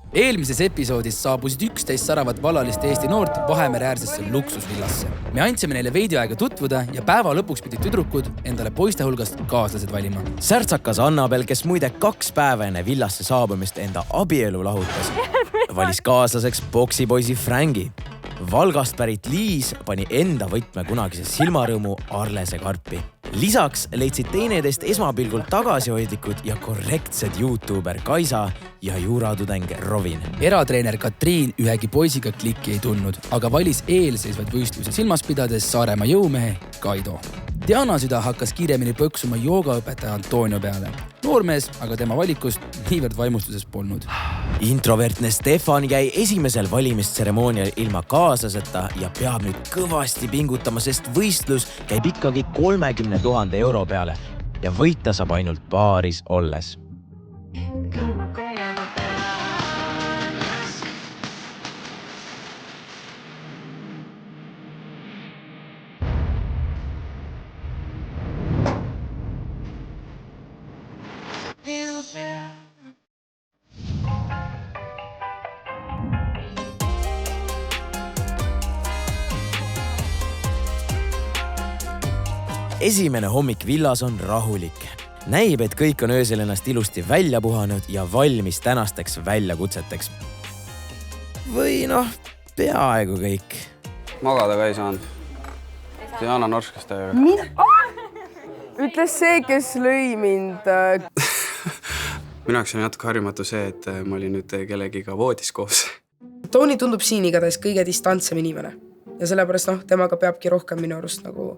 Eelmises episoodis saabusid 11 säravat vallalist Eesti noort Vahemere-äärsesse luksusvillasse. Me andsime neile veidi aega tutvuda ja päeva lõpuks pidid tüdrukud endale poiste hulgast kaaslased valima. Särtsakas Annabel, kes muide 2 päeva enne villasse saabumist enda abielu lahutas, valis kaaslaseks poksipoisi Frangi. Valgast pärit Liis pani enda võtme kunagise silmarõõmu Arlese Karpi. Lisaks leidsid teineteist esmapilgult tagasihoidlikud ja korrektsed YouTuber Kaisa ja juuratudeng Rovin. Eratreener Katriin ühegi poisiga klikki ei tulnud, aga valis eelseisvaid võistlusi silmas pidades Saaremaa jõumehe Kaido. Diana süda hakkas kiiremini põksuma joogaõpetaja Antonio peale. Noormees, aga tema valikust niivõrd vaimustuses polnud. Introvertne Stefan jäi esimesel valimistseremoonial ilma kaaslaseta ja peab nüüd kõvasti pingutama, sest võistlus käib ikkagi 30 000 euro peale ja võita saab ainult paaris olles. Esimene hommik villas on rahulik. Näib, et kõik on öösel ennast ilusti välja puhanud ja valmis tänasteks väljakutseteks. Või peaaegu kõik. Magada ka ei saanud. Diana norskas täiega. Ütles see, kes lõi mind. Minu jaoks on natuke harjumatu see, et ma olin nüüd kellegiga voodis koos. Toni tundub siin igatahes kõige distantsem inimene. Ja sellepärast temaga peabki rohkem minu arust nagu...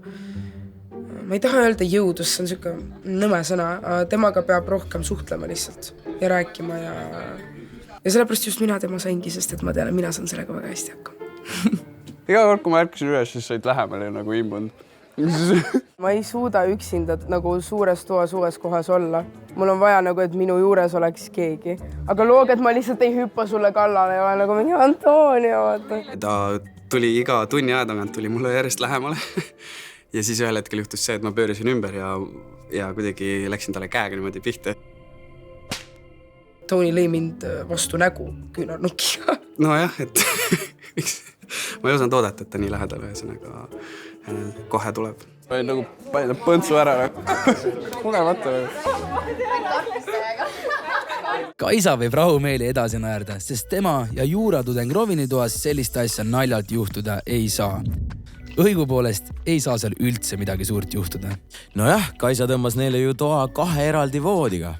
Ma ei taha öelda jõudus, see on siuke nõme sõna. Temaga peab rohkem suhtlema lihtsalt ja rääkima ja sellepärast just mina tema saingi, sest et ma tean, et mina saan sellega väga hästi hakkama. Iga kord, kui ma ärkasin üles, siis said lähemale nagu imbunud. Ma ei suuda üksinda nagu suures toas uues kohas olla. Mul on vaja nagu, et minu juures oleks keegi. Aga loog, et ma lihtsalt ei hüppa sulle kallale ja olen nagu mingi Antonio. Ta tuli iga tunni aja tagant, tuli mulle järjest lähemale. Ja siis ühel hetkel juhtus see, et ma pöörisin ümber ja kuidagi läksin talle käega niimoodi pihta. Toni lõi mind vastu nägu küünarnukiga. Nojah, et ma ei osanud oodata, et ta nii lähedal ühesõnaga kohe tuleb. Ma olin nagu panin põntsu ära. Kogemata. Kaisa võib rahumeeli edasi naerda, sest tema ja juuratudeng Rovini toas sellist asja naljalt juhtuda ei saa. Õigupoolest ei saa seal üldse midagi suurt juhtuda. Nojah, Kaisa tõmbas neile ju toa 2 eraldi voodiga.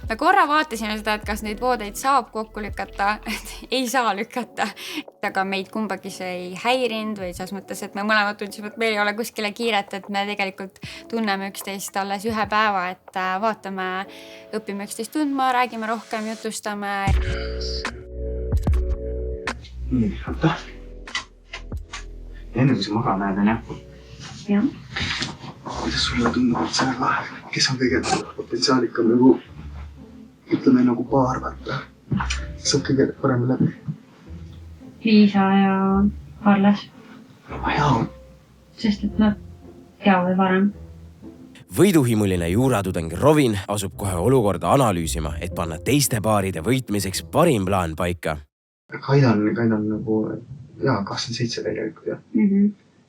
Me korra vaatasime seda, et kas neid voodeid saab kokku lükata, et ei saa lükata. Aga meid kumbagi see ei häirinud või selles mõttes, et me mõlemad tundsime, et meil ei ole kuskile kiiret, et me tegelikult tunneme üksteist alles 1 päeva, et vaatame, õpime üksteist tundma, räägime rohkem, jutustame. Enne kui sa maga näed, on jah? Jah. Kuidas sulle tundub, et selle vahel, kes on kõige potentsiaalikam nagu, ütleme nagu paar vaata, saab kõige parem läbi? Liisa ja Arles. Jaa. Sest et nad teavad varem. Võiduhimuline juuratudeng Rovin asub kohe olukorda analüüsima, et panna teiste paaride võitmiseks parim plaan paika. Kaidan nagu... Jaa, 27 tegelikult, jah.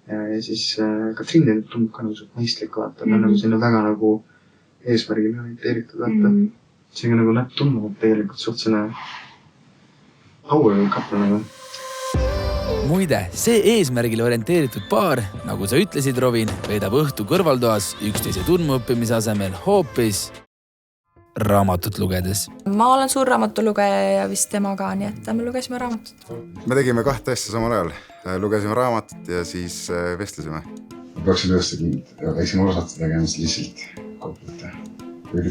Ja siis Katriin tundub ka nagu mõistlik vaata, aga nagu sinna väga nagu eesmärgile orienteeritud vaata. Seega nagu näeb tundub tegelikult suht selle power couple nagu. Muide, see eesmärgile orienteeritud paar, nagu sa ütlesid, Rovin, veedab õhtu kõrvaltoas üksteise tundmaõppimise asemel hoopis raamatut lugedes. Ma olen suur raamatulugeja ja vist tema ka, nii et me lugesime raamatut. Me tegime 2 asja samal ajal. Lugesime raamatut ja siis vestlesime. Peaksin ühestegid ja käisime osata tegemas lihtsalt koplite.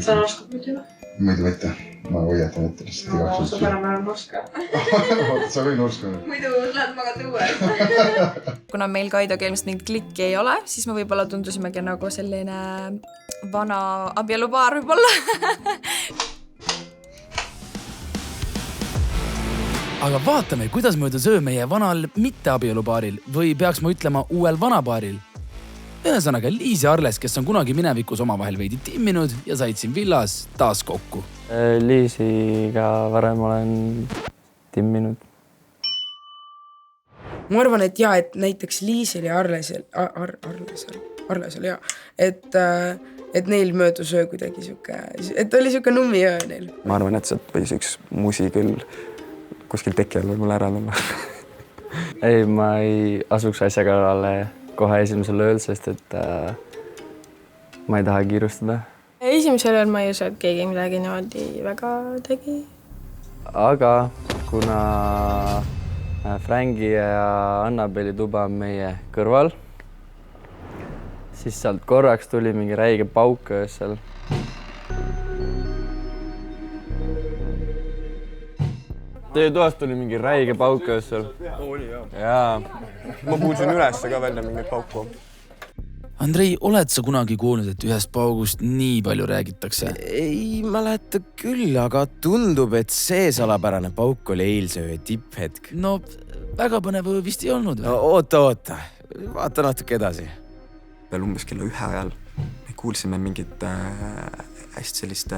Sa oskad muidu või? Muidu mitte. Ma hoiatan ette lihtsalt igaks juhuks. Sa parem olen norska. Vaata, sa võin norska. Muidu lähed magad uue. Kuna meil Kaidoga ilmselt mingit klikki ei ole, siis me võib-olla tundusimegi nagu selline vana abielupaar võib-olla. Aga vaatame, kuidas mööda söö meie vanal mitte abielupaaril või peaks ma ütlema uuel vanapaaril. Ühesõnaga Liis ja Arles, kes on kunagi minevikus omavahel veidi timminud ja said siin villas taas kokku. Liisiga varem olen timminud. Ma arvan, et jaa, et näiteks Liisil ja Arlesel, jaa, et neil möödus öö kuidagi siuke, et oli siuke nummi öö neil. Ma arvan, et sealt võis üks musi küll kuskil teki all võib-olla ära tulla. Ei, ma ei asuks asja kallale kohe esimesel ööl, sest et ma ei taha kiirustada. Esimesel ööl ma ei usu, et keegi midagi niimoodi väga tegi. Aga kuna Frangi ja Annabeli tuba on meie kõrval, siis sealt korraks tuli mingi räige pauk öösel. Teie toast tuli mingi räige pauk öösel. Oli jah. Jaa. Ma kuulsin ülesse ka välja mingit pauku. Andrei, oled sa kunagi kuulnud, et ühest paugust nii palju räägitakse? Ei mäleta küll, aga tundub, et see salapärane pauk oli eilse öö tipphetk. No väga põnev vist ei olnud või? No, oota. Vaata natuke edasi. Veel umbes kella 1 ajal me kuulsime mingit hästi sellist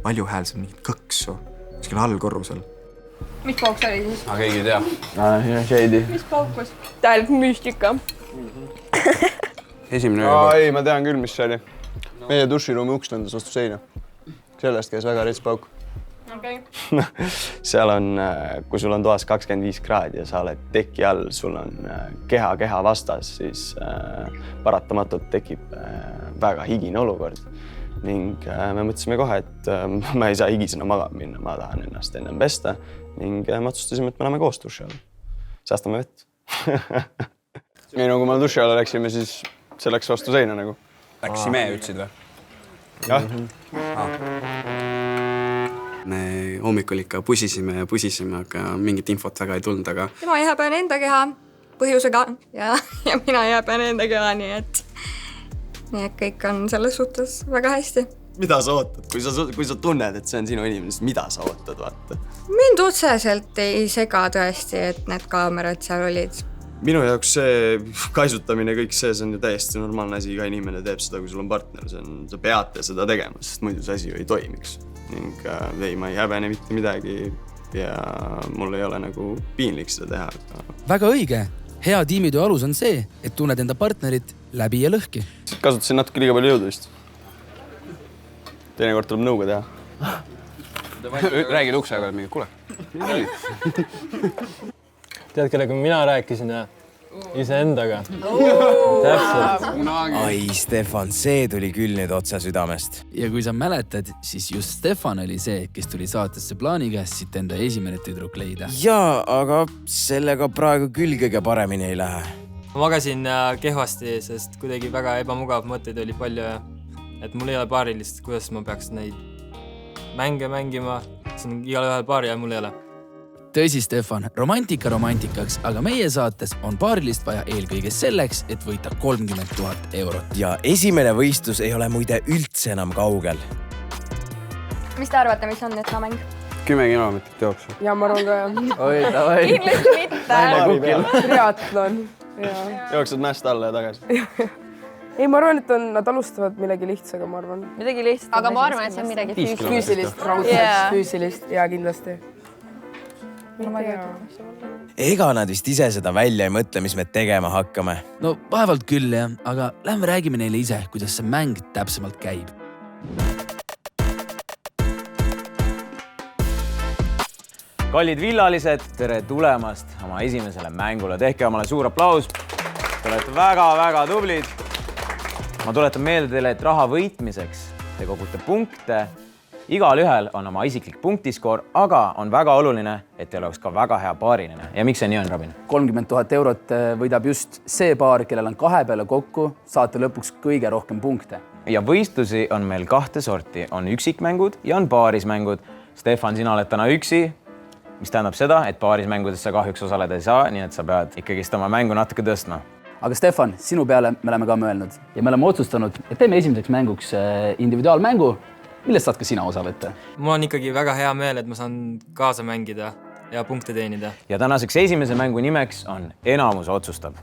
valjuhäälset mingit kõksu kuskil allkorrusel. Mis pauk see oli siis? Keegi ei tea. Shady. Mis paukus? Täielikult müstika. Esimene öö. Ei, ma tean küll, mis see oli. Meie duširuumi uks lendas vastu seina. Sellest käis väga rets pauk. Okay. Seal on, kui sul on toas 25 kraadi ja sa oled teki all, sul on keha vastas, siis paratamatult tekib väga higine olukord. Ning me mõtlesime kohe, et ma ei saa higisena magama minna, ma tahan ennast ennem pesta. Ning me otsustasime, et me oleme koos duši all. Säästame vett. Nii nagu me duši alla läksime, siis see läks vastu seina nagu. Läksime, ütlesid või? Jah. Me hommikul ikka pusisime, aga mingit infot väga ei tulnud, aga... Tema jääpäin enda keha põhjusega ja mina jääpäin enda keha, nii et kõik on selles suhtes väga hästi. Mida sa ootad? Kui sa tunned, et see on sinu inimene, siis mida sa ootad, vaata? Mind otseselt ei sega tõesti, et need kaamerad seal olid. Minu jaoks see kaisutamine, kõik see on ju täiesti normaalne asi, iga inimene teeb seda, kui sul on partner. Sa peate seda tegema, sest muidu see asi ju ei toimiks. Ning ei, ma ei häbene mitte midagi ja mul ei ole nagu piinlik seda teha. Väga õige. Hea tiimitöö alus on see, et tunned enda partnerit läbi ja lõhki. Kasutasin natuke liiga palju jõudu vist. Teinekord tuleb nõuga teha. Räägid uksega mingi, kuule. Tead, kellega mina rääkisin iseendaga. Täpselt. Ai, Stefan, see tuli küll nüüd otse südamest. Ja kui sa mäletad, siis just Stefan oli see, kes tuli saatesse plaaniga siit enda esimene tüdruk leida. Jaa, aga sellega praegu küll kõige paremini ei lähe. Ma magasin kehvasti, sest kuidagi väga ebamugav mõtteid oli palju ja et mul ei ole paarilist, kuidas ma peaks neid mänge mängima. See on igal ühel paari ja mul ei ole. Tõsi, Stefan, romantikaks, aga meie saates on paarilist vaja eelkõige selleks, et võita 30 000 eurot. Ja esimene võistlus ei ole muide üldse enam kaugel. Mis te arvate, mis on nüüd mäng? 10 kilomeetrit jooksu. Ja ma arvan ka jah. Oi, davai. Kindlasti mitte. Triatlon. Jooksed mäest alla ja tagasi. Ei, ma arvan, et nad alustavad millegi lihtsaga, ma arvan. Midagi lihtsalt. Aga ma arvan, et see on midagi füüsilist, raudselt füüsilist ja kindlasti. Ega nad vist ise seda välja ei mõtle, mis me tegema hakkame. No vaevalt küll jah, aga lähme räägime neile ise, kuidas see mäng täpsemalt käib. Kallid villalised, tere tulemast oma esimesele mängule. Tehke omale suur aplaus. Te olete väga tublid. Ma tuletan meelde teile, et raha võitmiseks te kogute punkte. Igal ühel on oma isiklik punktiskoor, aga on väga oluline, et teil oleks ka väga hea paariline. Ja miks see nii on, Robin? 30 000 eurot võidab just see paar, kellel on 2 peale kokku, saate lõpuks kõige rohkem punkte. Ja võistlusi on meil 2 sorti. On üksikmängud ja on paarismängud. Stefan, sina oled täna üksi, mis tähendab seda, et paarismängudes sa kahjuks osaleda ei saa, nii et sa pead ikkagist oma mängu natuke tõstma. Aga Stefan, sinu peale me oleme ka mõelnud ja me oleme otsustanud, et teeme esimeseks mänguks individuaalmängu, millest saad ka sina osa võtta. Mul on ikkagi väga hea meel, et ma saan kaasa mängida ja punkte teenida. Ja tänaseks esimese mängu nimeks on Enamus otsustab.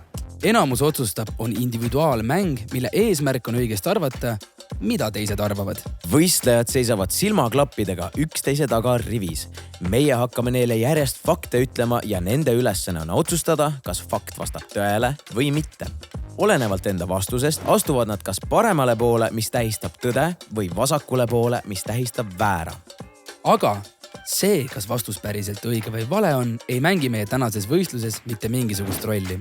enamus otsustab on individuaalmäng, mille eesmärk on õigesti arvata, mida teised arvavad. Võistlejad seisavad silmaklappidega üksteise taga rivis. Meie hakkame neile järjest fakte ütlema ja nende ülesanne on otsustada, kas fakt vastab tõele või mitte. Olenevalt enda vastusest astuvad nad kas paremale poole, mis tähistab tõde, või vasakule poole, mis tähistab väära. Aga see, kas vastus päriselt õige või vale on, ei mängi meie tänases võistluses mitte mingisugust rolli.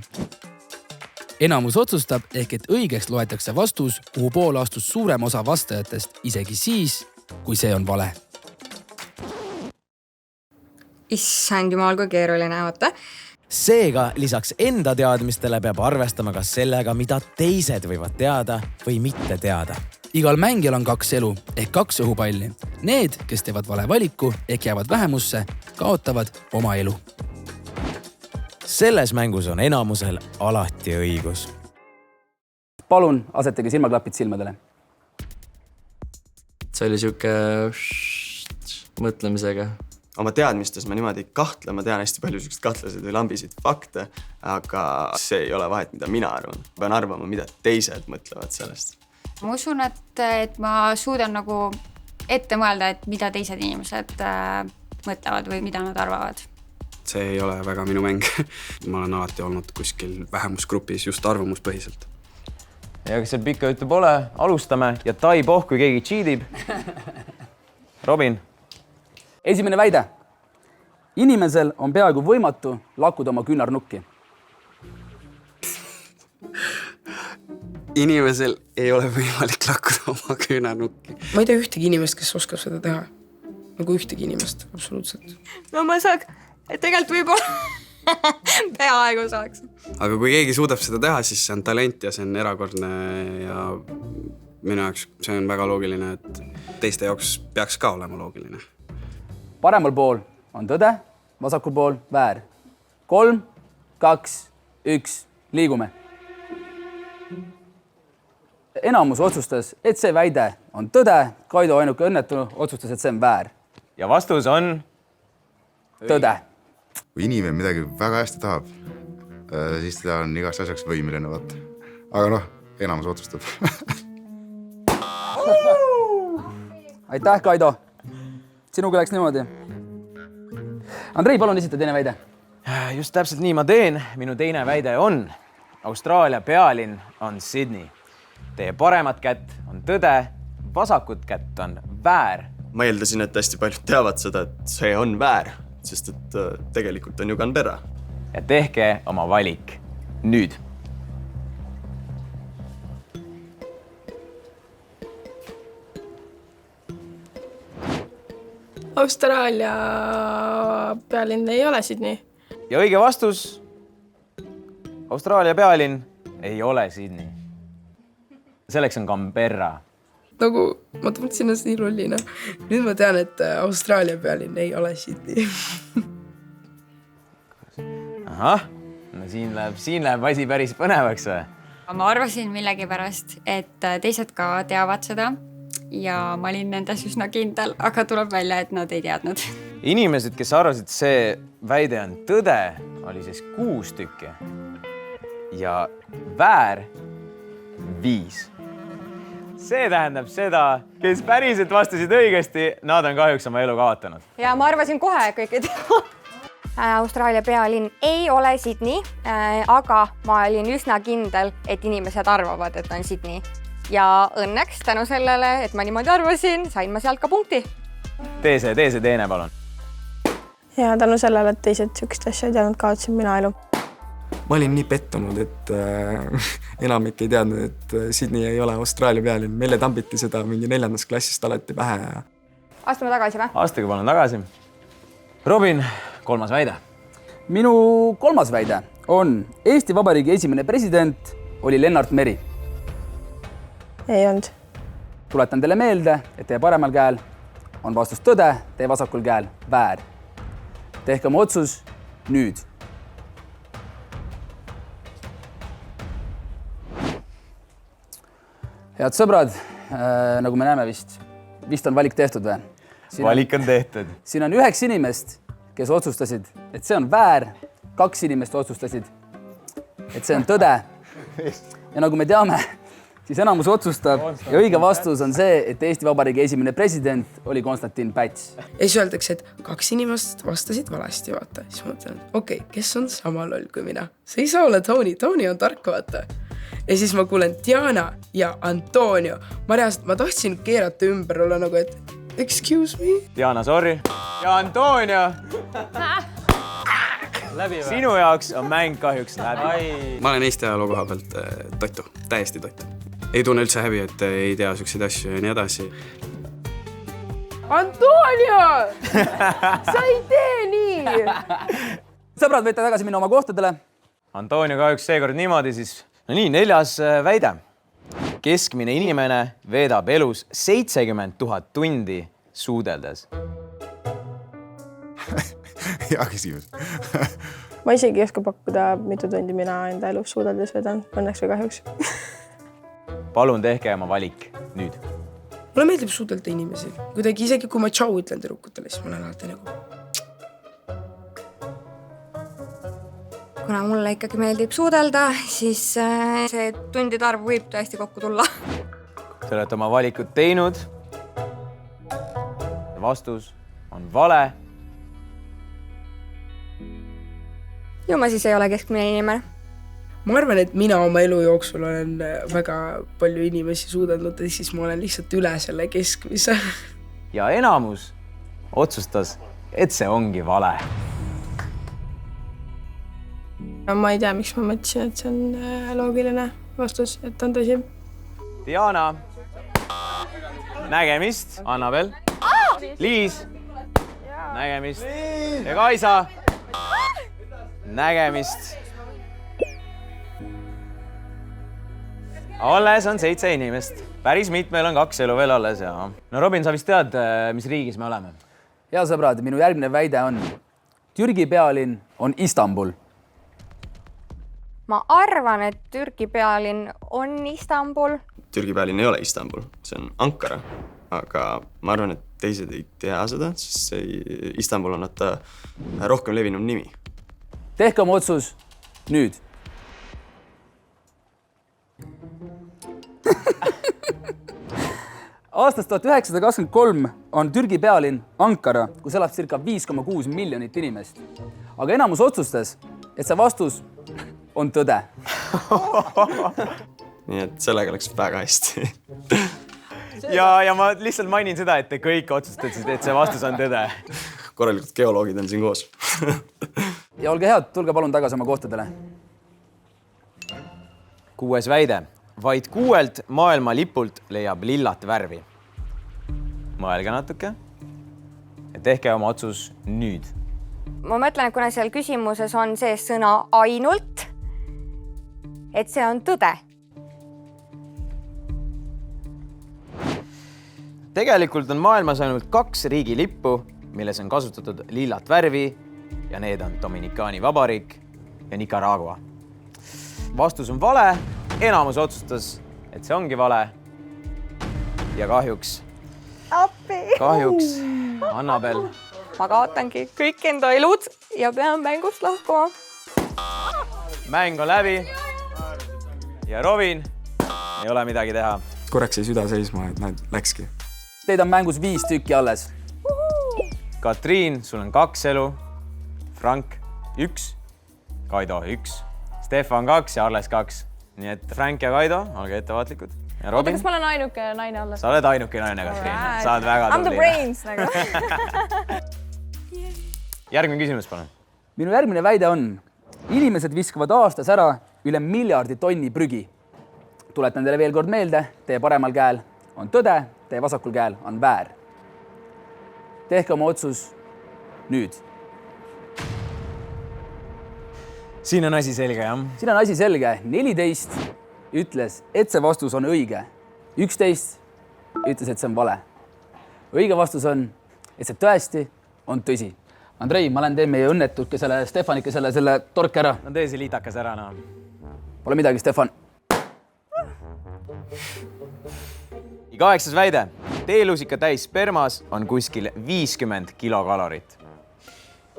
Enamus otsustab ehk, et õigeks loetakse vastus, kuhu poole astus suurem osa vastajatest, isegi siis, kui see on vale. Issand jumal, kui keeruline, vaata. Seega lisaks enda teadmistele peab arvestama ka sellega, mida teised võivad teada või mitte teada. Igal mängijal on 2 elu ehk 2 õhupalli. Need, kes teevad vale valiku ehk jäävad vähemusse, kaotavad oma elu. Selles mängus on enamusel alati õigus. Palun asetage silmaklapid silmadele. See oli siuke mõtlemisega. Oma teadmistes ma niimoodi kahtlen, ma tean hästi palju siukest kahtlaseid või lambisid fakte, aga see ei ole vahet, mida mina arvan. Pean arvama, mida teised mõtlevad sellest. Ma usun, et ma suudan nagu ette mõelda, et mida teised inimesed mõtlevad või mida nad arvavad. See ei ole väga minu mäng. Ma olen alati olnud kuskil vähemusgrupis just arvamuspõhiselt. Ja kas seal pikka juttu pole, alustame ja tai poh, kui keegi cheatib. Robin. Esimene väide. Inimesel on peaaegu võimatu lakkuda oma küünarnukki. Inimesel ei ole võimalik lakkuda oma küünarnukki. Ma ei tea ühtegi inimest, kes oskab seda teha. Nagu ühtegi inimest, absoluutselt. No ma saaks, et tegelikult võib-olla peaaegu saaks. Aga kui keegi suudab seda teha, siis see on talent ja see on erakordne ja minu jaoks see on väga loogiline, et teiste jaoks peaks ka olema loogiline. Paremal pool on tõde, vasakul pool väär. 3, 2, 1, liigume. Enamus otsustas, et see väide on tõde. Kaido ainuke õnnetu otsustas, et see on väär. Ja vastus on? Tõde. Kui inimene midagi väga hästi tahab, siis ta on igast asjaks võimeline, vaata. Aga noh, enamus otsustab. Aitäh, Kaido. Sinuga läks niimoodi. Andrei, palun esita teine väide. Just täpselt nii ma teen. Minu teine väide on Austraalia pealinn on Sydney. Teie paremat kätt on tõde, vasakut kätt on väär. Ma eeldasin, et hästi paljud teavad seda, et see on väär, sest et tegelikult on ju Canberra. Ja tehke oma valik nüüd. Austraalia pealinn ei ole Sydney. Ja õige vastus. Austraalia pealinn ei ole Sydney. Selleks on Canberra. Nagu ma tundsin ennast nii rullina. Nüüd ma tean, et Austraalia pealinn ei ole Sydney. Ahah, no siin läheb asi päris põnevaks või? Ma arvasin millegipärast, et teised ka teavad seda. Ja ma olin nendes üsna kindel, aga tuleb välja, et nad ei teadnud. Inimesed, kes arvasid, see väide on tõde, oli siis 6 tükki. Ja väär 5. See tähendab seda, kes päriselt vastasid õigesti, nad on kahjuks oma elu kaotanud. Ja ma arvasin kohe kõik, et Austraalia pealinn ei ole Sydney, aga ma olin üsna kindel, et inimesed arvavad, et on Sydney. Ja õnneks tänu sellele, et ma niimoodi arvasin, sain ma sealt ka punkti. Tee see teine, palun. Ja tänu sellele, et teised sükst asja ei teadnud, kaotsin mina elu. Ma olin nii pettunud, et enamik ei teadnud, et Sydney ei ole Austraalia pealinn. Meile tambiti seda mingi 4. klassist alati pähe. Astume tagasi või? Astuge palun tagasi. Robin, 3. väide. Minu 3. väide on Eesti Vabariigi esimene president oli Lennart Meri. Ei olnud. Tuletan teile meelde, et teie paremal käel on vastus tõde, teie vasakul käel väär. Tehke oma otsus nüüd. Head sõbrad, nagu me näeme vist on valik tehtud või? Valik on tehtud. Siin on 9 inimest, kes otsustasid, et see on väär. 2 inimest otsustasid, et see on tõde. Ja nagu me teame, siis enamus otsustab ja õige vastus on see, et Eesti Vabariigi esimene president oli Konstantin Päts. Ja siis öeldakse, et 2 inimest vastasid valesti, vaata. Siis ma mõtlen, okei, kes on sama loll kui mina? See ei saa olla Tony, Tony on tark, vaata. Ja siis ma kuulen Diana ja Antonio. Ma tahtsin keerata ümber olla nagu, et excuse me. Diana, sorry. Ja Antonio. Sinu jaoks on mäng kahjuks läbi. Ma olen Eesti ajaloo koha pealt totu, täiesti totu. Ei tunne üldse häbi, et ei tea selliseid asju ja nii edasi. Antonio! Sa ei tee nii! Sõbrad, võite tagasi minna oma kohtadele. Antonio kahjuks seekord niimoodi siis. No nii, 4. väide. Keskmine inimene veedab elus 70 000 tundi suudeldes. Hea küsimus. Ma isegi ei oska pakkuda, mitu tundi mina enda elus suudeldes vedan, õnneks või kahjuks. Palun tehke oma valik nüüd. Mulle meeldib suudelda inimesi. Kuidagi isegi kui ma tšau ütlen tüdrukutele, siis ma olen alati nagu. Kuna mulle ikkagi meeldib suudelda, siis see tundide arv võib tõesti kokku tulla. Te olete oma valikud teinud. Vastus on vale. Ju ma siis ei ole keskmine inimene. Ma arvan, et mina oma elu jooksul olen väga palju inimesi suudelnud ja siis ma olen lihtsalt üle selle keskmise. Ja enamus otsustas, et see ongi vale. Ma ei tea, miks ma mõtlesin, et see on loogiline vastus, et on tõsi. Diana, nägemist. Annabel, Liis, nägemist. Ja Kaisa, nägemist. Alles on 7 inimest. Päris mitmel on 2 elu veel alles. Ja... No Robin, sa vist tead, mis riigis me oleme? Ja sõbrad, minu järgmine väide on Türgi pealinn on Istanbul. Ma arvan, et Türgi pealinn on Istanbul. Türgi pealinn ei ole Istanbul, see on Ankara. Aga ma arvan, et teised ei tea seda, sest see Istanbul on rohkem levinum nimi. Tehke oma otsus nüüd. Aastast 1923 on Türgi pealinn Ankara, kus elab circa 5,6 miljonit inimest. Aga enamus otsustas, et see vastus on tõde. Nii et sellega läks väga hästi. Ja ma lihtsalt mainin seda, et te kõik otsustasid, et see vastus on tõde. Korralikult geoloogid on siin koos. Ja olge head, tulge palun tagasi oma kohtadele. 6. väide. Vaid 6 maailma lipult leiab lillat värvi. Mõelge natuke ja tehke oma otsus nüüd. Ma mõtlen, et kuna seal küsimuses on see sõna ainult, et see on tõde. Tegelikult on maailmas ainult 2 riigilippu, milles on kasutatud lillat värvi ja need on Dominikaani Vabariik ja Nicaragua. Vastus on vale. Enamus otsustas, et see ongi vale. Ja kahjuks Annabel. Ma kaotangi kõik enda elud ja pean mängust lahkuma. Mäng on läbi. Ja Robin, ei ole midagi teha. Korraks jäi süda seisma, et näed, läkski. Teid on mängus 5 tükki alles. Katriin, sul on 2 elu. Frank 1. Kaido 1. Stefan 2 ja Arles 2. Nii et Frank ja Kaido, olge ettevaatlikud. Ja Robin? Kas ma olen ainuke naine alles? Sa oled ainuke naine, Katriin. Sa oled väga tubli. I'm the brains nagu. Järgmine küsimus, palun. Minu järgmine väide on, inimesed viskavad aastas ära üle 1 miljardi tonni prügi. Tuletan teile veel kord meelde, teie paremal käel on tõde, teie vasakul käel on väär. Tehke oma otsus nüüd. Siin on asi selge, jah? Siin on asi selge. 14 ütles, et see vastus on õige. 11 ütles, et see on vale. Õige vastus on, et see tõesti on tõsi. Andrei, ma lähen teen meie õnnetukesele Stefanikesele selle torke ära. No tee see liitakas ära, no. Pole midagi, Stefan. 8. väide. Teelusika täis spermas on kuskil 50 kilokalorit.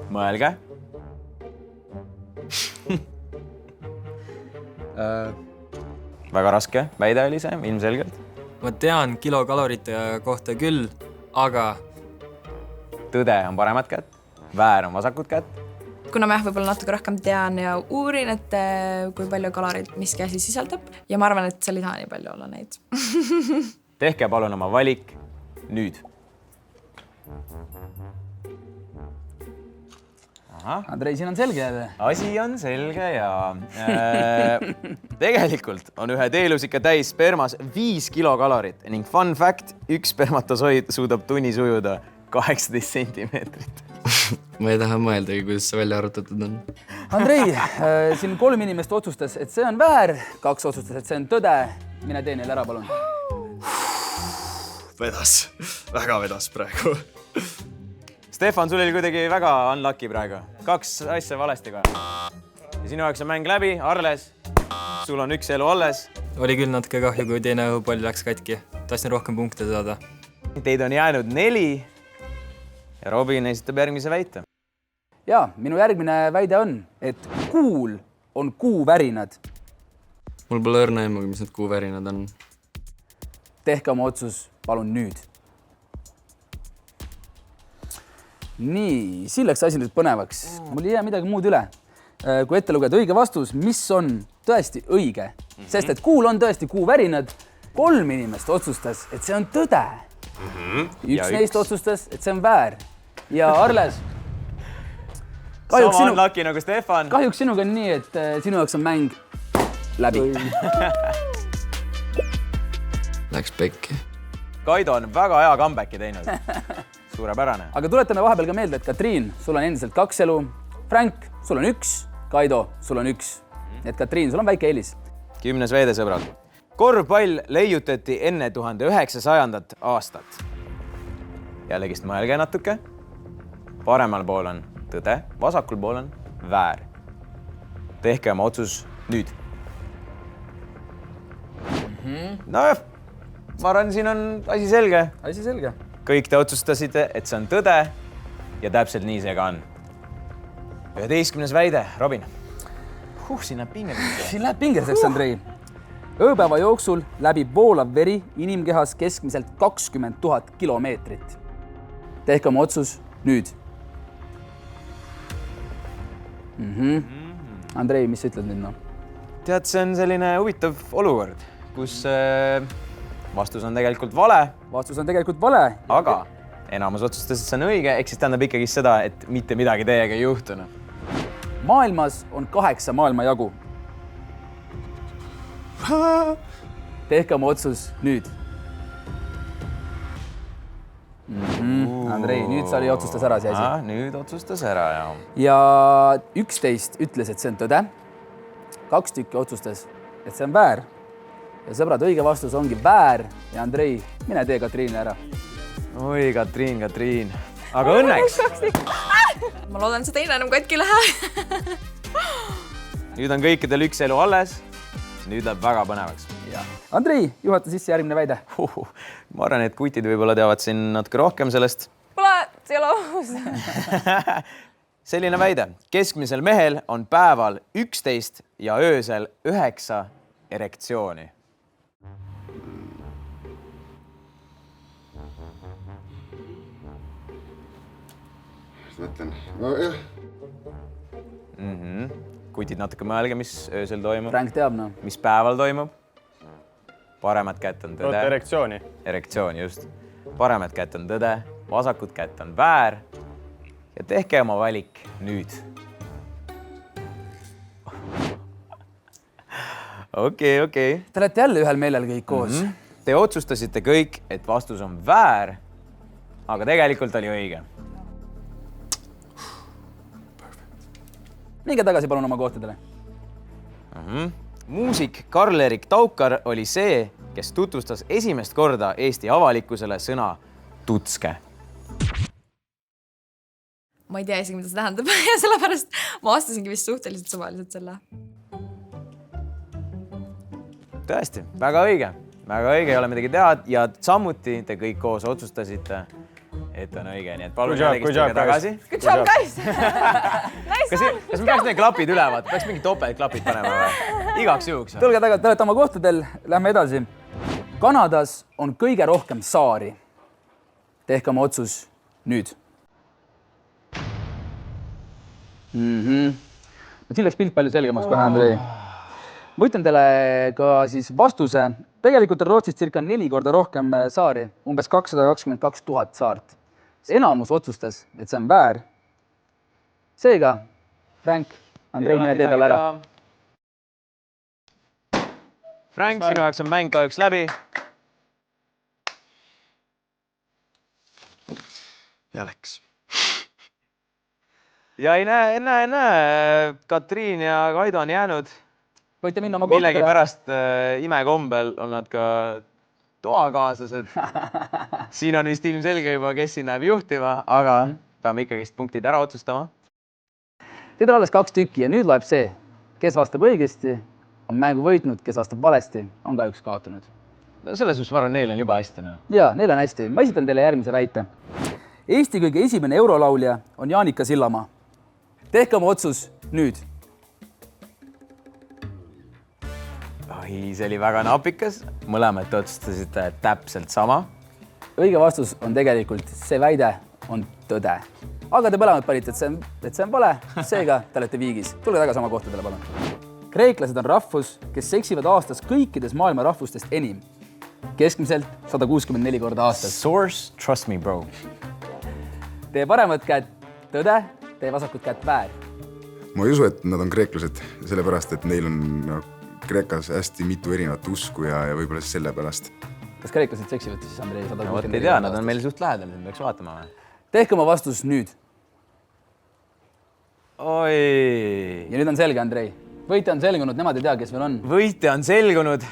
Mõelge. Väga raske väide oli see, ilmselgelt. Ma tean kilokalorite kohta küll, aga tõde on paremat kätt, väär on vasakut kätt. Kuna ma võib-olla natuke rohkem tean ja uurin, et kui palju kaloreid miski asi sisaldab ja ma arvan, et seal ei saa nii palju olla neid. Tehke palun oma valik nüüd. Andrei, siin on selge. Asi on selge ja tegelikult on ühe teelusika täis spermas 5 kilokalorit ning fun fact, üks spermatosoid suudab tunnis ujuda 18 sentimeetrit. Ma ei taha mõeldagi, kuidas see välja arvutatud on. Andrei, siin 3 inimest otsustas, et see on väär, 2 otsustas, et see on tõde. Mine tee neile ära, palun. Väga vedas praegu. Stefan, sul oli kuidagi väga unlucky praegu. 2 asja valesti kohe. Ja sinu jaoks on mäng läbi. Arles, sul on 1 elu alles. Oli küll natuke kahju, kui teine õhupall läks katki. Tahtsin rohkem punkte saada. Teid on jäänud 4 ja Robin esitab järgmise väite. Ja, minu järgmine väide on, et kuul on kuuvärinad. Mul pole õrna aimugi, mis need kuuvärinad on. Tehke oma otsus, palun nüüd. Nii, siin läks asi nüüd põnevaks. Mul ei jää midagi muud üle. Kui ette lugeda õige vastus, mis on tõesti õige. Sest et kuul on tõesti kuuvärinad. 3 inimest otsustas, et see on tõde. Üks neist otsustas, et see on väär. Ja Arles, sama unlucky nagu Stefan. Kahjuks sinuga on nii, et sinu jaoks on mäng läbi. Läks pekki. Kaido on väga hea comebacki teinud. Suurepärane. Aga tuletame vahepeal ka meelde, et Katriin, sul on endiselt 2 elu. Frank, sul on 1. Kaido, sul on 1. Et Katriin, sul on väike eelis. 10. veede, sõbrad. Korvpall leiutati enne 1900. aastat. Jällegist mõelge natuke. Paremal pool on tõde, vasakul pool on väär. Tehke oma otsus nüüd. Nojah, ma arvan, siin on asi selge. Asi selge. Kõik te otsustasite, et see on tõde ja täpselt nii see ka on. 11. väide, Robin. Siin läheb pingeliseks. Siin läheb pingeliseks, Andrei. Ööpäeva jooksul läbib voolav veri inimkehas keskmiselt 20 000 kilomeetrit. Tehke oma otsus nüüd. Andrei, mis sa ütled nüüd? Tead, see on selline huvitav olukord, kus vastus on tegelikult vale. Vastus on tegelikult vale. Aga enamus otsustas, et see on õige, ehk siis tähendab ikkagi seda, et mitte midagi teiega ei juhtunud. Maailmas on 8 maailma jagu. Tehke oma otsus nüüd. Andrei, nüüd sa oli otsustas ära see asi. Nüüd otsustas ära, jah. Ja 11 ütles, et see on tõde. 2 tükki otsustas, et see on väär. Ja sõbrad, õige vastus ongi väär. Ja Andrei, mine tee Katriini ära. Oi, Katriin. Aga õnneks. Ma loodan, see teine enam katki lähe. Nüüd on kõikidel 1 elu alles. Nüüd läheb väga põnevaks. Andrei, juhata sisse järgmine väide. Ma arvan, et kutid võib-olla teavad siin natuke rohkem sellest. Pole, see ei ole aus. Selline väide. Keskmisel mehel on päeval 11 ja öösel 9 erektsiooni. Mõtlen. No, jah. Kutid natuke mõelge, mis öösel toimub. Frank teab, Mis päeval toimub. Paremat kätt on tõde. Erektsiooni. Erektsiooni, just. Paremat kätt on tõde, vasakut kätt on väär. Ja tehke oma valik nüüd. Okei. Te olete jälle ühel meelel kõik koos. Te otsustasite kõik, et vastus on väär, aga tegelikult oli õige. Minge tagasi palun oma kohtadele. Muusik Karl-Erik Taukar oli see, kes tutvustas esimest korda Eesti avalikkusele sõna tutske. Ma ei tea isegi, mida see tähendab ja sellepärast ma vastasingi vist suhteliselt suvaliselt selle. Tõesti, väga õige. Väga õige, ei ole midagi teha ja samuti te kõik koos otsustasite, et on õige, nii et palun jällegi tagasi. Good job, guys! Kas me peaks need klapid üle vaata? Peaks mingi topeltklapid panema või? Igaks juhuks. Tulge tagasi, te olete oma kohtadel, lähme edasi. Kanadas on kõige rohkem saari. Tehke oma otsus nüüd. Siin läks pilt palju selgemaks kohe, Andrei. Ma ütlen teile ka siis vastuse. Tegelikult on Rootsis circa 4 korda rohkem saari, umbes 222 000 saart. Enamus otsustas, et see on väär. Seega, Frank, Andrei nime teedal ära. Frank, sinu jaoks on mäng kahjuks läbi. Ja läks. Ja ei näe. Katriin ja Kaido on jäänud. Võite minna oma kohtadele. Millegi pärast imekombel on nad ka toakaaslased. Siin on vist ilmselge juba, kes siin läheb juhtima, aga peame ikkagist punktid ära otsustama. Teid on alles 2 tükki ja nüüd loeb see, kes vastab õigesti, on mängu võitnud, kes vastab valesti, on kahjuks kaotanud. Selles mõttes ma arvan, neil on juba hästi. Jaa, neil on hästi. Ma esitan teile järgmise väite. Eesti kõige esimene eurolaulja on Jaanika Sillamaa. Tehke oma otsus nüüd. See oli väga napikas. Mõlemad otsustasite täpselt sama. Õige vastus on tegelikult see väide on tõde. Aga te mõlemad panite, et see on vale, seega te olete viigis. Tulge tagasi oma kohtadele, palun. Kreeklased on rahvus, kes seksivad aastas kõikides maailma rahvustest enim. Keskmiselt 164 korda aastas. Source, trust me, bro. Teie paremat käed tõde, teie vasakut käed väär. Ma ei usu, et nad on kreeklased, sellepärast, et neil on Kreekas hästi mitu erinevat usku ja võib-olla siis selle pärast. Kas kreeklased seksivad siis, Andrei? Võt ei tea, nad on meil suht lähedal, nüüd peaks vaatama. Tehke oma vastus nüüd. Oi. Ja nüüd on selge, Andrei. Võitja on selgunud, nemad ei tea, kes veel on. Võitja on selgunud.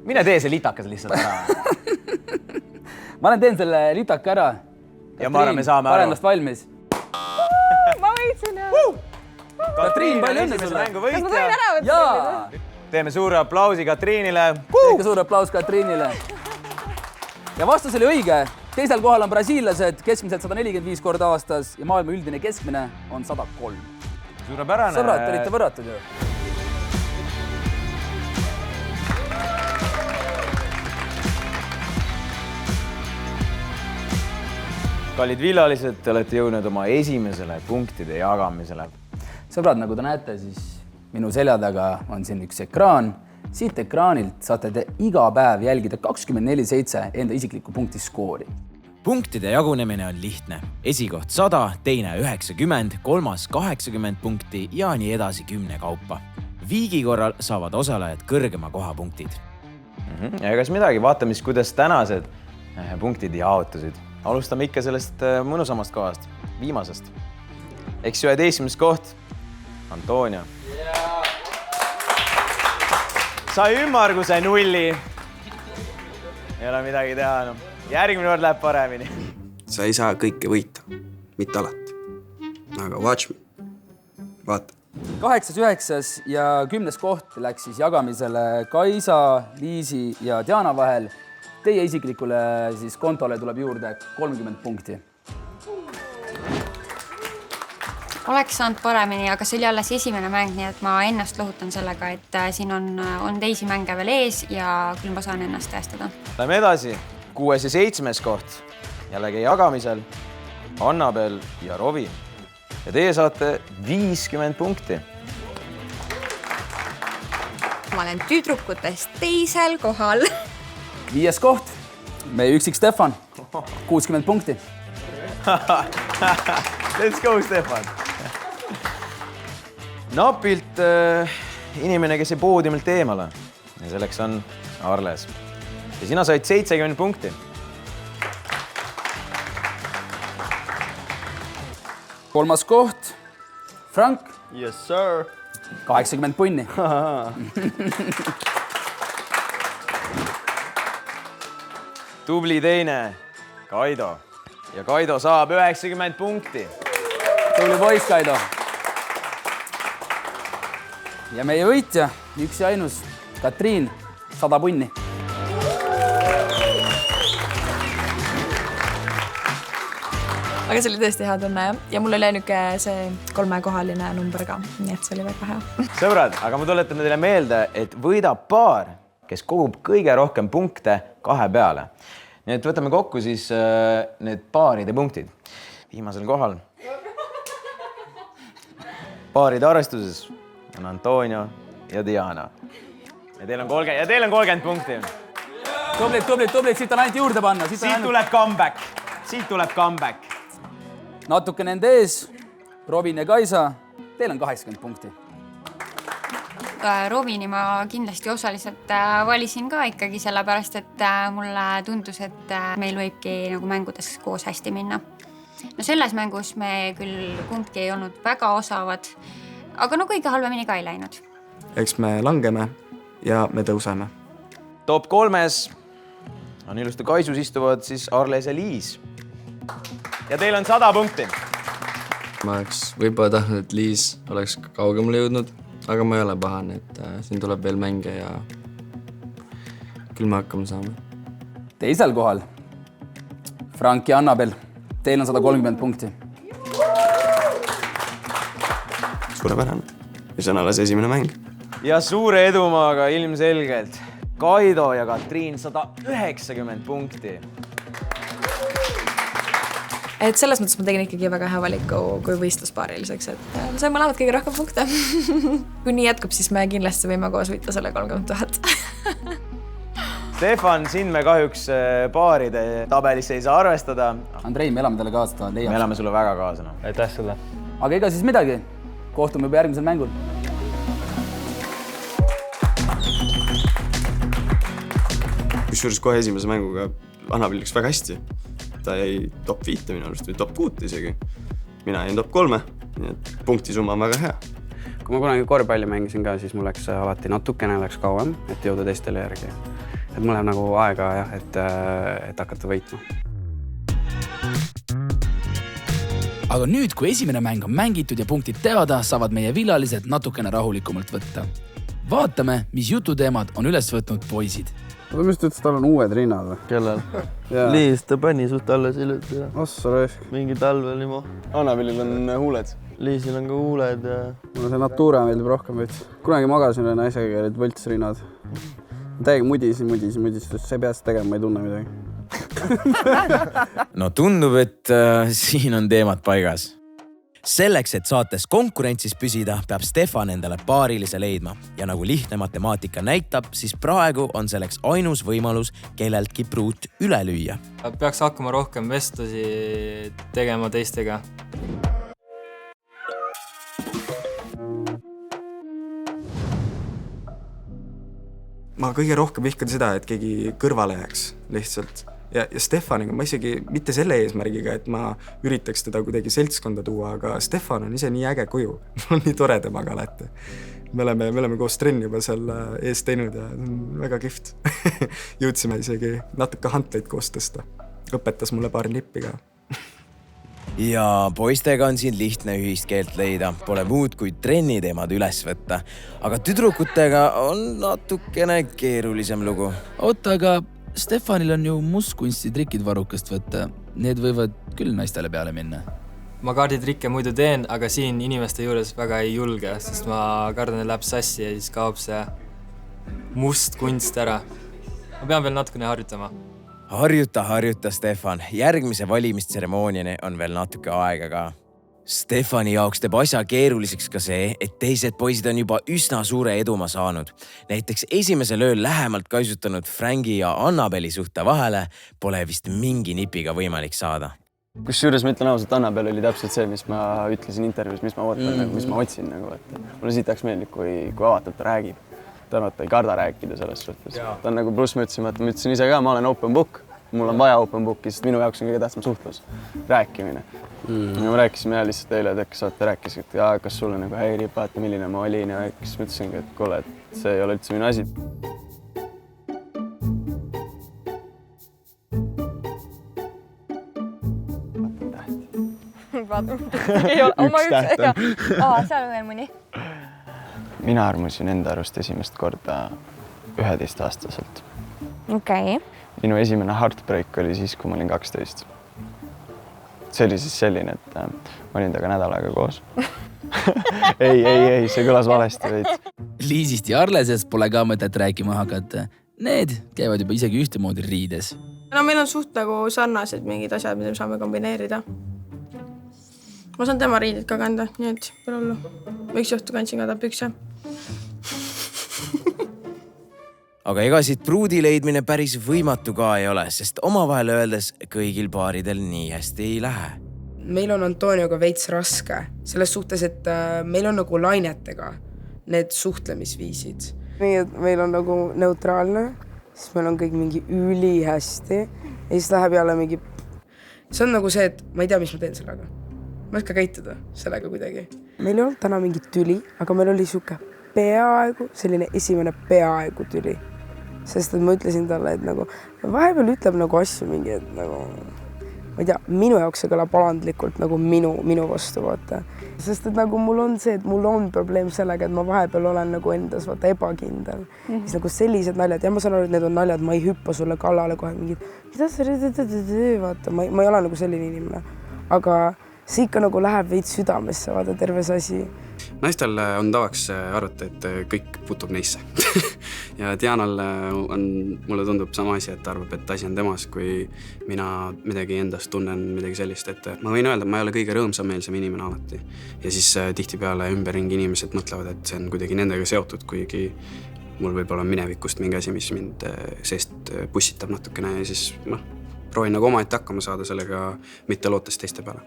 Mine tee see litakas lihtsalt ära. Ma olen teen selle litaka ära. Ja ma arvan, me saame aru. Parendast valmis. Ma võitsin jah. Katriin, palju õnne sulle. Kas ma võin ära võtta? Jaa. Teeme suure aplausi Katriinile. Tehke suur aplaus Katriinile. Ja vastus oli õige. Teisel kohal on brasiillased keskmiselt 145 korda aastas ja maailma üldine keskmine on 103. Suurepärane. Sõbrad, olite võratud ju. Kallid villalised, te olete jõudnud oma esimesele punktide jagamisele. Sõbrad, nagu te näete, siis minu selja taga on siin üks ekraan. Siit ekraanilt saate te iga päev jälgida 24/7 enda isiklikku punktiskoori. Punktide jagunemine on lihtne. Esikoht 100, teine 90, kolmas 80 punkti ja nii edasi 10 kaupa. Viigi korral saavad osalejad kõrgema kohapunktid. Ja kas midagi, vaatame siis, kuidas tänased punktid jaotusid. Alustame ikka sellest mõnusamast kohast, viimasest. Eks 11. koht, Antonia. Sai ümmarguse 0. Ei ole midagi teha. No. Järgmine kord läheb paremini. Sa ei saa kõike võita, mitte alati. Aga watch me. Vaata. 8., 9. ja 10. koht läks siis jagamisele Kaisa, Liisi ja Diana vahel. Teie isiklikule siis kontole tuleb juurde 30 punkti. Oleks saanud paremini, aga see oli alles esimene mäng, nii et ma ennast lohutan sellega, et siin on teisi mänge veel ees ja küll ma saan ennast tõestada. Lähme edasi. 6. ja 7. koht. Jällegi jagamisel Annabel ja Rovi. Ja teie saate 50 punkti. Ma olen tüdrukutest teisel kohal. 5. koht. Meie üksik Stefan. 60 punkti. Let's go, Stefan. Napilt inimene, kes ei poodiumilt eemale. Ja selleks on Arles. Ja sina said 70 punkti. Kolmas koht. Frank. Yes, sir. 80 punni. Tubli teine, Kaido. Ja Kaido saab 90 punkti. Tubli poiss, Kaido. Ja meie võitja, üks ja ainus, Katriin, 100 punni. aga see oli tõesti hea tunne ja mul oli ainuke see 3-kohaline number ka, nii et see oli väga hea. Sõbrad, aga ma tuletan teile meelde, et võidab paar, kes kogub kõige rohkem punkte 2 peale. Nii et võtame kokku siis need paaride punktid. Viimasel kohal paaride arvestuses on Antonio ja Diana. Ja teil on 30 punkti. Tublid, siit on ainult juurde panna. Siit tuleb comeback. Natuke nende ees, Robin ja Kaisa, teil on 80 punkti. Robini ma kindlasti osaliselt valisin ka ikkagi sellepärast, et mulle tundus, et meil võibki nagu mängudes koos hästi minna. No selles mängus me küll kumbki ei olnud väga osavad, aga no kõige halvemini ka ei läinud. Eks me langeme ja me tõuseme. Top 3 on ilusti Kaisus istuvad siis Arles ja Liis. Ja teil on 100 punkti. Ma oleks võib-olla tahtnud, et Liis oleks kaugemale jõudnud, aga ma ei ole pahane, et siin tuleb veel mänge ja küll me hakkame saama. Teisel kohal Frank ja Annabel. Teil on 130 punkti. Suurepärane. Ja see on alles esimene mäng. Ja suure edumaaga ilmselgelt Kaido ja Katriin 190 punkti. Et selles mõttes ma tegin ikkagi väga hea valiku kui võistluspaariliseks, et sain mõlemad kõige rohkem punkte. Kui nii jätkub, siis me kindlasti võime koos võita selle 30 000. Stefan, siin me kahjuks paaride tabelisse ei saa arvestada. Andrei, me elame talle kaasa. Me elame sulle väga kaasa. Aitäh sulle. Aga ega siis midagi. Kohtume juba järgmisel mängul. Kusjuures kohe esimese mänguga Annabel läks väga hästi. Ta jäi top 5 minu arust või top 6 isegi. Mina jäin top 3, nii et punktisumma on väga hea. Kui ma kunagi korvpalli mängisin ka, siis mul läks alati natukene kauem, et jõuda teistele järgi. Et mul läheb nagu aega, jah, et hakata võitma. Aga nüüd, kui esimene mäng on mängitud ja punktid teada, saavad meie villalised natukene rahulikumalt võtta. Vaatame, mis jututeemad on üles võtnud poisid. Ma just ütles, tal on uued rinnad või? Kellel? Liis, ta pani suht alles hiljuti. Ossa raisk. Mingi talvel niimo. Annabelil on huuled. Liisil on ka huuled ja... Mulle see Natura meeldib rohkem veits. Kunagi magasin üle naisega ja olid võltsrinnad. Täiega mudisin, sest see peast tegema, ma ei tunne midagi. No tundub, et siin on teemad paigas. Selleks, et saates konkurentsis püsida, peab Stefan endale paarilise leidma. Ja nagu lihtne matemaatika näitab, siis praegu on selleks ainus võimalus kelleltki pruut üle lüüa. Peaks hakkama rohkem vestlusi tegema teistega. Ma kõige rohkem vihkan seda, et keegi kõrvale jääks lihtsalt. Ja Stefaniga ma isegi mitte selle eesmärgiga, et ma üritaks teda kuidagi seltskonda tuua, aga Stefan on ise nii äge kuju. Mul on nii tore temaga alati. Me oleme koos trenni juba seal ees teinud ja väga kihvt. Jõudsime isegi natuke hantleid koos tõsta. Õpetas mulle paar nippi ka. Ja poistega on siin lihtne ühist keelt leida. Pole muud kui trenniteemad üles võtta. Aga tüdrukutega on natukene keerulisem lugu. Oota, aga Stefanil on ju mustkunsti trikid varrukast võtta. Need võivad küll naistele peale minna. Ma kaarditrikke muidu teen, aga siin inimeste juures väga ei julge, sest ma kardan, et läheb sassi ja siis kaob see must kunst ära. Ma pean veel natukene harjutama. Harjuta, Stefan. Järgmise valimistseremooniani on veel natuke aega ka. Stefani jaoks teeb asja keeruliseks ka see, et teised poisid on juba üsna suure eduma saanud. Näiteks esimesel ööl lähemalt kaisutanud Frangi ja Annabeli suhte vahele pole vist mingi nipiga võimalik saada. Kusjuures ma ütlen ausalt, Annabel oli täpselt see, mis ma ütlesin intervjuus, mis ma ootan, mis ma otsin. Mulle siit tahaks meeldib, kui avatult ta räägib. Ta ei karda rääkida selles suhtes. Ta on nagu pluss, ma ütlesin ise ka, ma olen open book. Mul on vaja open booki, sest minu jaoks on kõige tähtsam suhtlus, rääkimine. Ja ma rääkisime lihtsalt eile, et äkki saate rääkis, et kas sulle nagu häirib, vaata milline ma olin ja siis ma ütlesingi, et kuule, et see ei ole üldse minu asi. Üks täht. Seal on veel mõni. Mina armusin enda arust esimest korda 11-aastaselt. Okei. Minu esimene heartbreak oli siis, kui ma olin 12. see oli siis selline, et ma olin temaga nädal aega koos. ei, see kõlas valesti veits. Liisist ja Arlesest pole ka mõtet rääkima hakata. Need käivad juba isegi ühtemoodi riides. No meil on suht nagu sarnased mingid asjad, mida me saame kombineerida. Ma saan tema riidid ka kanda, nii et pole hullu. Üks õhtu kandsin ka ta pükse. Aga ega siit pruudi leidmine päris võimatu ka ei ole, sest omavahel öeldes kõigil paaridel nii hästi ei lähe. Meil on Antonioga veits raske, selles suhtes, et meil on nagu lainetega need suhtlemisviisid. Nii, et meil on nagu neutraalne, siis meil on kõik mingi ülihästi ja siis läheb jälle mingi... See on nagu see, et ma ei tea, mis ma teen sellega. Ma ei oska käituda sellega kuidagi. Meil ei olnud täna mingi tüli, aga meil oli siuke peaaegu, selline esimene peaaegu tüli. Sest et ma ütlesin talle, et nagu vahepeal ütleb nagu asju mingi, et nagu... Ma ei tea, minu jaoks see kõlab alandlikult nagu minu vastu, vaata. Sest et nagu mul on see, et mul on probleem sellega, et ma vahepeal olen nagu endas vaata ebakindel. Siis nagu sellised naljad, ja ma saan aru, et need on naljad, ma ei hüppa sulle kallale kohe mingid, mida sa vaata, ma ei ole nagu selline inimene. Aga see ikka nagu läheb veits südamesse, vaata terve see asi. Naistel on tavaks arvata, et kõik puutub neisse. Ja Dianal on, mulle tundub sama asi, et arvab, et asi on temas, kui mina midagi endast tunnen, midagi sellist, et ma võin öelda, et ma ei ole kõige rõõmsameelsem inimene alati. Ja siis tihtipeale ümberringi inimesed mõtlevad, et see on kuidagi nendega seotud, kuigi mul võib olla minevikust mingi asi, mis mind seest pussitab natukene ja siis proovin nagu omaette hakkama saada sellega, mitte lootes teiste peale.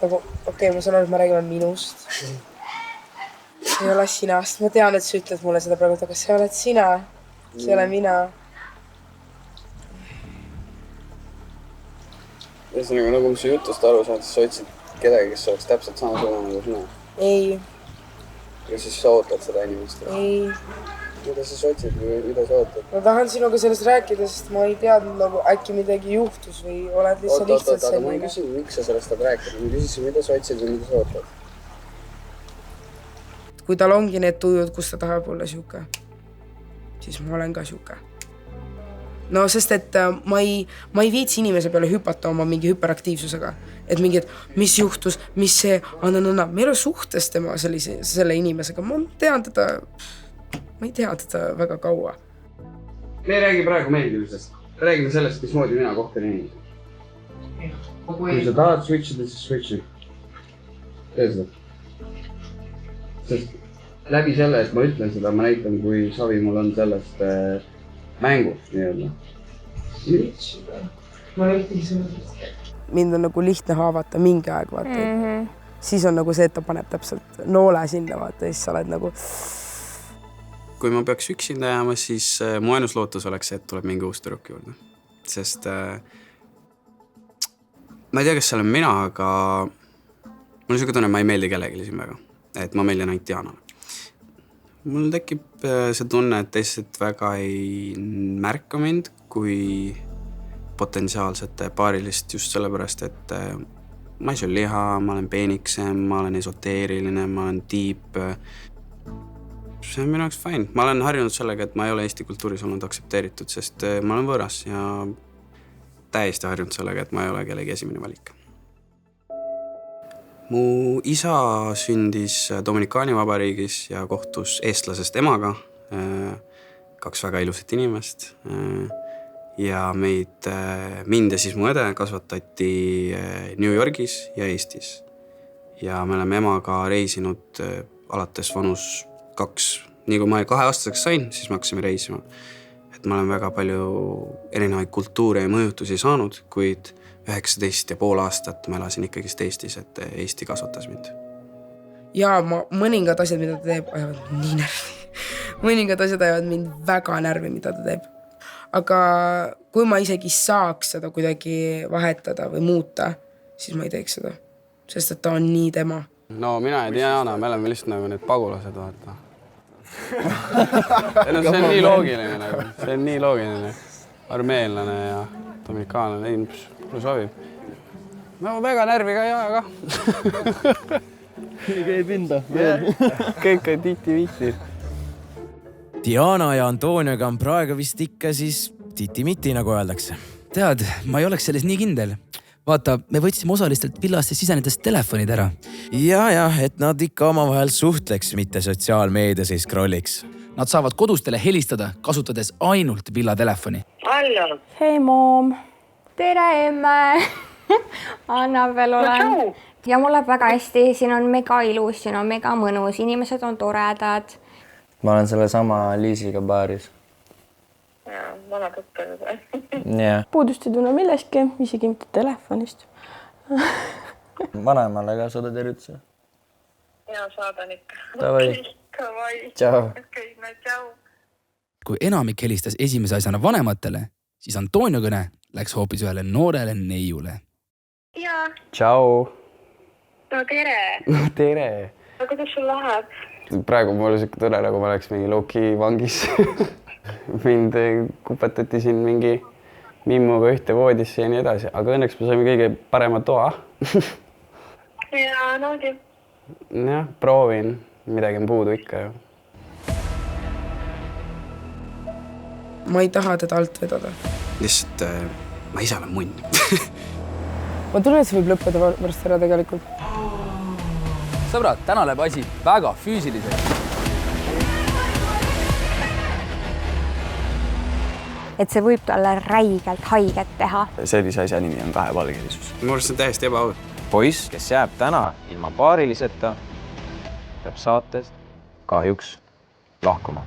Nagu, okei, ma saan aru, et ma räägime minust. See ei ole sinast. Ma tean, et sa ütled mulle seda praegu, aga see oled sina. See ei ole mina. Ühesõnaga, nagu ma su jutust aru saad, siis sa otsid kedagi, kes oleks täpselt samasugune nagu sina? Ei. Ja siis sa ootad seda inimest? Ei. Mida sa otsid või mida sa ootad? Ma tahan sinuga sellest rääkida, sest ma ei teadnud, nagu äkki midagi juhtus või oled lihtsalt aga ma ei küsin, miks sa sellest tahad rääkida. Ma küsisin, mida sa otsid või mida sa ootad? Kui tal ongi need tujud, kus ta tahab olla siuke, siis ma olen ka siuke. No, sest et ma ei viitsi inimese peale hüpata oma mingi hüperaktiivsusega. Et mingi, et mis juhtus, mis see, anna. Me ei ole suhtes tema selle inimesega. Ma ei tea teda väga kaua. Me ei räägi praegu meeldimisest. Räägime sellest, mismoodi mina kohtan inimesi. Kui sa tahad switchida, siis switchi. Tee seda. Sest läbi selle, et ma ütlen seda, ma näitan, kui savi mul on sellest mängust nii-öelda. Switchida. Ma näitagi sellest. Mind on nagu lihtne haavata mingi aeg, vaata. Siis on nagu see, et ta paneb täpselt noole sinna, vaata, ja siis sa oled nagu... Kui ma peaks üksinda jääma, siis mu ainus lootus oleks see, et tuleb mingi uus tüdruk juurde. Sest ma ei tea, kas see olen mina, aga mul on siuke tunne, ma ei meeldi kellelegi siin väga. Et ma meeldin ainult Dianale. Mul tekib see tunne, et teised väga ei märka mind kui potentsiaalsete paarilist just sellepärast, et ma ei söö liha, ma olen peeniksem, ma olen esoteeriline, ma olen tiip. See on minu jaoks fine. Ma olen harjunud sellega, et ma ei ole Eesti kultuuris olnud aktsepteeritud, sest ma olen võõras ja täiesti harjunud sellega, et ma ei ole kellegi esimene valik. Mu isa sündis Dominikaani vabariigis ja kohtus eestlasest emaga, 2 väga ilusat inimest. Ja mind ja siis mu õde kasvatati New Yorgis ja Eestis. Ja me oleme emaga reisinud alates vanus 2. Nii kui ma 2-aastaseks sain, siis me hakkasime reisima. Et ma olen väga palju erinevaid kultuure ja mõjutusi saanud, kuid 19,5 aastat ma elasin ikkagist Eestis, et Eesti kasvatas mind. Ja mõningad asjad, mida ta teeb, ajavad nii närvi. Mõningad asjad ajavad mind väga närvi, mida ta teeb. Aga kui ma isegi saaks seda kuidagi vahetada või muuta, siis ma ei teeks seda. Sest et ta on nii tema. No mina ja Diana, me oleme lihtsalt nagu need pagulased, vaata. No, see on nii loogiline nagu. See on nii loogiline. Armeenlane ja dominikaanlane, mulle sobib. No väga närvi ka ei aja ka. Nii käib hinda. Kõik on titi-viti. Diana ja Antonioga on praegu vist ikka siis titi-miti, nagu öeldakse. Tead, ma ei oleks selles nii kindel. vaata, me võtsime osalistelt villasse sisenedes telefonid ära. ja, et nad ikka omavahel suhtleks, mitte sotsiaalmeedias ei scrolliks. Nad saavad kodustele helistada, kasutades ainult villatelefoni. Hallo. Hei, mom. Tere, emme. Annabel olen. Ja mul läheb väga hästi, siin on mega ilus, siin on mega mõnus, inimesed on toredad. ma olen selle sama Liisiga baaris. Jaa, vana kõppenud või? jah. Puudust ei tunne millestki, isegi mitte telefonist. Vanemale ka saada tervituse. Jaa, saadan ikka. Davai. Davai. Tšau. Okei, no tšau. Kui enamik helistas esimese asjana vanematele, siis Antonio kõne läks hoopis ühele noorele neiule. Jaa. Tšau. No tere. Tere. No kuidas sul läheb? Praegu mul siuke tunne, nagu ma oleks mingi low-key vangis. Mind kupetati siin mingi mimmuga ühte voodisse ja nii edasi, aga õnneks me saime kõige parema toa. Jaa, naudi. Jah, proovin. Midagi on puudu ikka ju. Ma ei taha teda alt vedada. Lihtsalt ma ise olen munn. Ma tunnen, et see võib lõppeda pärast ära tegelikult. Sõbrad, täna läheb asi väga füüsiliseks. Et see võib talle räigelt haiget teha. Sellise asja nimi on kahepalgelisus. Minu arust on täiesti ebaaus. Poiss, kes jääb täna ilma paariliseta, peab saatest kahjuks lahkuma.